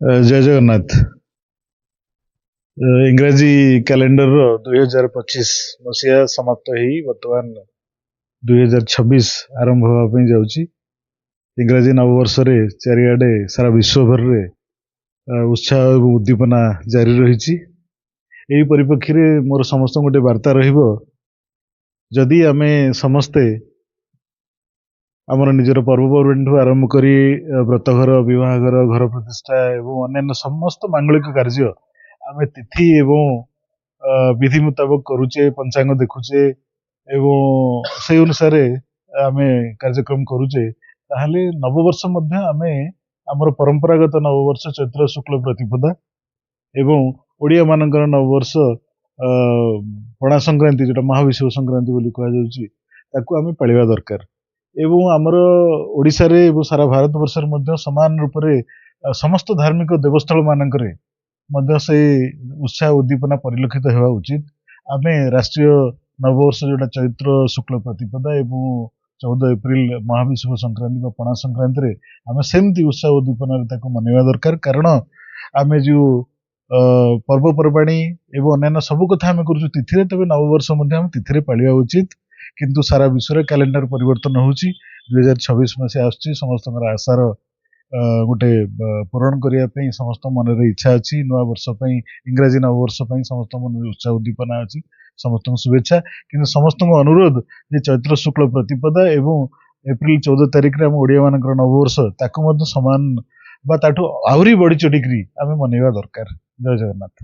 जय जगन्नाथ। इंग्राजी କ୍ୟାଲେଣ୍ଡର 2025 ମସିହା ସମାପ୍ତ ହେଇ ବର୍ତ୍ତମାନ 2026 ଆରମ୍ଭ ହେବା ପାଇଁ ଯାଉଛି। ଇଂରାଜୀ ନବବର୍ଷରେ ଚାରିଆଡେ ସାରା ବିଶ୍ୱଭରରେ ଉତ୍ସାହ ଏବଂ ଉଦ୍ଦୀପନା ଜାରି ରହିଛି। ଏହି ପରିପ୍ରେକ୍ଷୀରେ ମୋର ସମସ୍ତଙ୍କୁ ଗୋଟେ ବାର୍ତ୍ତା ରହିବ, ଯଦି ଆମେ ସମସ୍ତେ ଆମର ନିଜର ପର୍ବପର୍ବାଣୀଠୁ ଆରମ୍ଭ କରି ବ୍ରତଘର, ବିବାହଘର, ଘର ପ୍ରତିଷ୍ଠା ଏବଂ ଅନ୍ୟାନ୍ୟ ସମସ୍ତ ମାଙ୍ଗଳିକ କାର୍ଯ୍ୟ ଆମେ ତିଥି ଏବଂ ବିଧି ମୁତାବକ କରୁଛେ, ପଞ୍ଚାଙ୍ଗ ଦେଖୁଛେ ଏବଂ ସେଇ ଅନୁସାରେ ଆମେ କାର୍ଯ୍ୟକ୍ରମ କରୁଛେ, ତାହେଲେ ନବବର୍ଷ ମଧ୍ୟ ଆମେ ଆମର ପରମ୍ପରାଗତ ନବବର୍ଷ ଚୈତ୍ର ଶୁକ୍ଳ ପ୍ରତିପଦା ଏବଂ ଓଡ଼ିଆ ମାନଙ୍କର ନବବର୍ଷ ପଣା ସଂକ୍ରାନ୍ତି, ଯୋଉଟା ମହାବିଷୁବ ସଂକ୍ରାନ୍ତି ବୋଲି କୁହାଯାଉଛି, ତାକୁ ଆମେ ପାଳିବା ଦରକାର। ଏବଂ ଆମର ଓଡ଼ିଶାରେ ଏବଂ ସାରା ଭାରତ ବର୍ଷରେ ମଧ୍ୟ ସମାନ ରୂପରେ ସମସ୍ତ ଧାର୍ମିକ ଦେବସ୍ଥଳ ମାନଙ୍କରେ ମଧ୍ୟ ସେଇ ଉତ୍ସାହ ଉଦ୍ଦୀପନା ପରିଲକ୍ଷିତ ହେବା ଉଚିତ। ଆମେ ରାଷ୍ଟ୍ରୀୟ ନବବର୍ଷ ଯୋଉଟା ଚୈତ୍ର ଶୁକ୍ଳ ପ୍ରତିପଦା ଏବଂ 14 ଏପ୍ରିଲ ମହାବିଷୁବ ସଂକ୍ରାନ୍ତି ବା ପଣା ସଂକ୍ରାନ୍ତିରେ ଆମେ ସେମିତି ଉତ୍ସାହ ଉଦ୍ଦୀପନାରେ ତାକୁ ମନେଇବା ଦରକାର। କାରଣ ଆମେ ଯୋଉ ପର୍ବପର୍ବାଣୀ ଏବଂ ଅନ୍ୟାନ୍ୟ ସବୁ କଥା ଆମେ କରୁଛୁ ତିଥିରେ, ତେବେ ନବବର୍ଷ ମଧ୍ୟ ଆମେ ତିଥିରେ ପାଳିବା ଉଚିତ। କିନ୍ତୁ ସାରା ବିଶ୍ୱରେ କ୍ୟାଲେଣ୍ଡର ପରିବର୍ତ୍ତନ ହଉଛି। 2026 ମସିହା ଆସୁଛି, ସମସ୍ତଙ୍କର ଆଶାର ଗୋଟେ ପୂରଣ କରିବା ପାଇଁ ସମସ୍ତ ମନରେ ଇଚ୍ଛା ଅଛି। ନୂଆ ବର୍ଷ ପାଇଁ, ଇଂରାଜୀ ନବବର୍ଷ ପାଇଁ ସମସ୍ତଙ୍କ ମନରେ ଉତ୍ସାହ ଉଦ୍ଦୀପନା ଅଛି। ସମସ୍ତଙ୍କୁ ଶୁଭେଚ୍ଛା। କିନ୍ତୁ ସମସ୍ତଙ୍କୁ ଅନୁରୋଧ ଯେ ଚୈତ୍ର ଶୁକ୍ଳ ପ୍ରତିପଦା ଏବଂ ଏପ୍ରିଲ 14 ତାରିଖରେ ଆମ ଓଡ଼ିଆ ମାନଙ୍କର ନବବର୍ଷ, ତାକୁ ମଧ୍ୟ ସମାନ ବା ତାଠୁ ଆହୁରି ବଢି ଚଢିକିରି ଆମେ ମନେଇବା ଦରକାର। ଜୟ ଜଗନ୍ନାଥ।